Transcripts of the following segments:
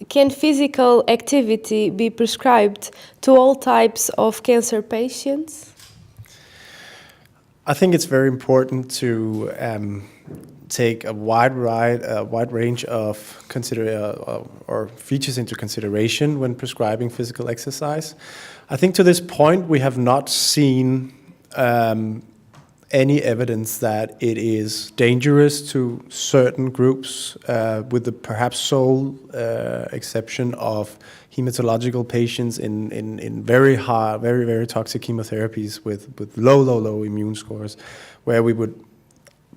Can physical activity be prescribed to all types of cancer patients? I think it's very important to take a wide range of or features into consideration when prescribing physical exercise. I think to this point we have not seen any evidence that it is dangerous to certain groups, with the perhaps sole exception of hematological patients in very high, very toxic chemotherapies with low immune scores, where we would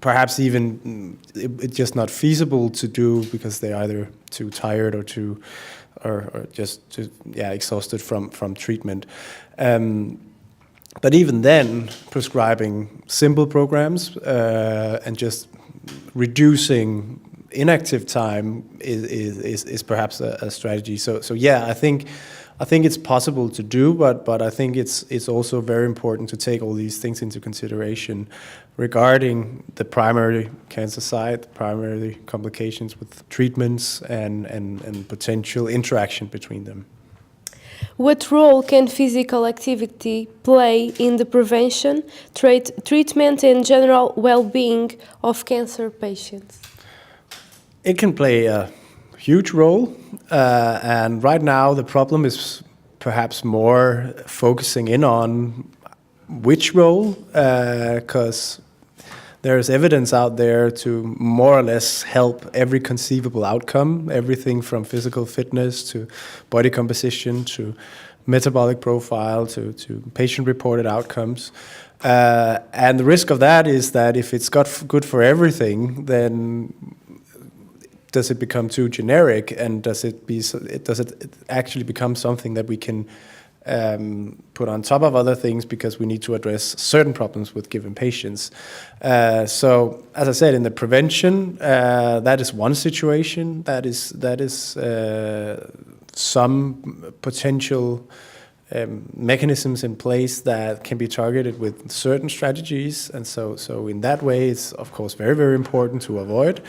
perhaps even it's just not feasible to do because they're either too tired or just exhausted from treatment. But even then, prescribing simple programs and just reducing inactive time is perhaps a strategy. So yeah, I think it's possible to do, but I think it's also very important to take all these things into consideration regarding the primary cancer side, primary complications with treatments, and potential interaction between them. What role can physical activity play in the prevention, treatment, and general well-being of cancer patients? It can play a huge role, and right now the problem is perhaps more focusing in on which role, because there's evidence out there to more or less help every conceivable outcome, everything from physical fitness to body composition to metabolic profile to patient-reported outcomes. And the risk of that is that if it's good for everything, then does it become too generic, and does it actually become something that we can put on top of other things because we need to address certain problems with given patients. So, as I said, in the prevention, that is one situation. That is some potential mechanisms in place that can be targeted with certain strategies, and so in that way, it's of course very important to avoid.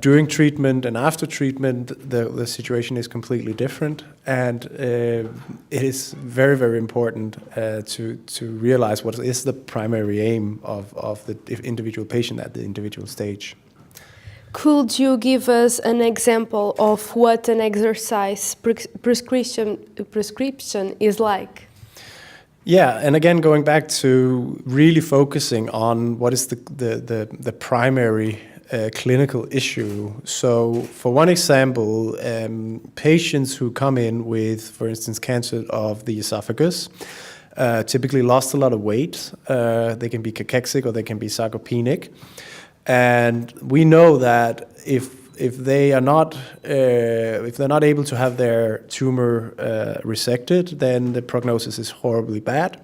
During treatment and after treatment, the situation is completely different, and it is very important to realize what is the primary aim of the individual patient at the individual stage. Could you give us an example of what an exercise prescription is like? Yeah, and again, going back to really focusing on what is the primary clinical issue. So, for one example, patients who come in with, for instance, cancer of the esophagus, typically lost a lot of weight. They can be cachexic or they can be sarcopenic, and we know that if they're not able to have their tumor resected, then the prognosis is horribly bad.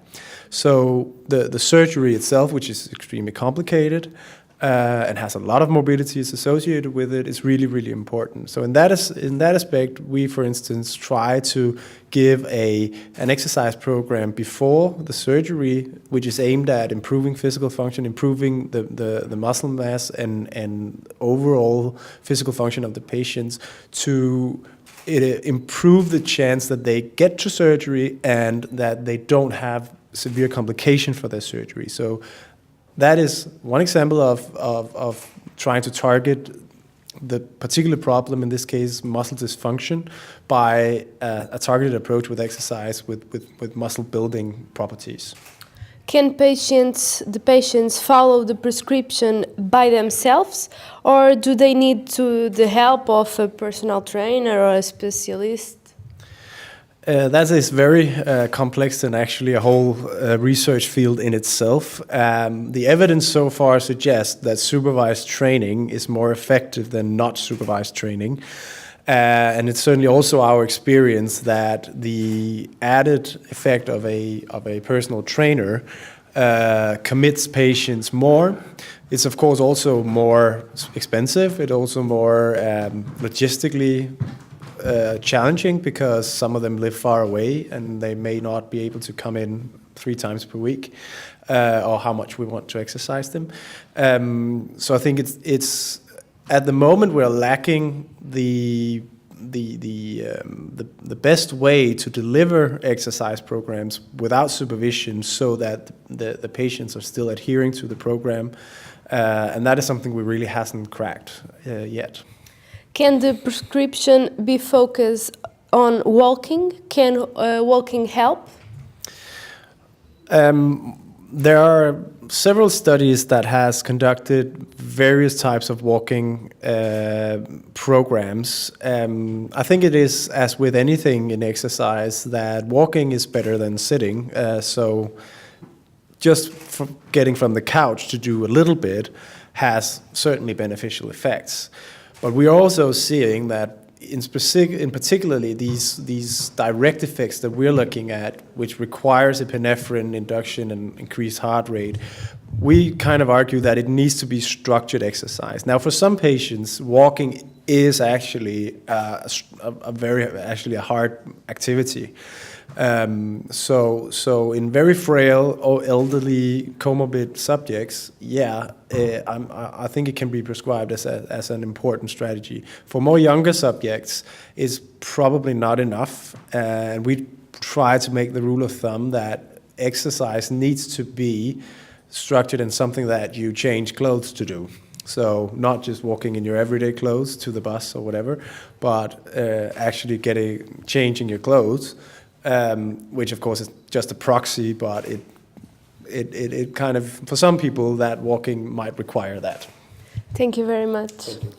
So the surgery itself, which is extremely complicated, and has a lot of morbidities associated with it, is really important. So in that aspect, we, for instance, try to give an exercise program before the surgery, which is aimed at improving physical function, improving the muscle mass and overall physical function of the patients, to improve the chance that they get to surgery and that they don't have severe complication for their surgery. So that is one example of trying to target the particular problem, in this case muscle dysfunction, by a targeted approach with exercise with muscle building properties. Can the patients follow the prescription by themselves, or do they need the help of a personal trainer or a specialist? That is very complex and actually a whole research field in itself. The evidence so far suggests that supervised training is more effective than not supervised training. And it's certainly also our experience that the added effect of a personal trainer commits patients more. It's of course also more expensive. It's also more logistically challenging, because some of them live far away and they may not be able to come in 3 times per week, or how much we want to exercise them. So I think it's at the moment we're lacking the the best way to deliver exercise programs without supervision, so that the patients are still adhering to the program, and that is something we really hasn't cracked yet. Can the prescription be focused on walking? Can walking help? There are several studies that has conducted various types of walking programs. I think it is, as with anything in exercise, that walking is better than sitting. So just getting from the couch to do a little bit has certainly beneficial effects. But we are also seeing that in particularly these direct effects that we're looking at, which requires epinephrine induction and increased heart rate, we kind of argue that it needs to be structured exercise. Now, for some patients, walking is actually a hard activity. So in very frail or elderly comorbid subjects, I think it can be prescribed as an important strategy. For more younger subjects, it's probably not enough, and we try to make the rule of thumb that exercise needs to be structured in something that you change clothes to do. So not just walking in your everyday clothes to the bus or whatever, but actually changing your clothes. Which of course is just a proxy, but it kind of, for some people, that walking might require that. Thank you very much. Thank you.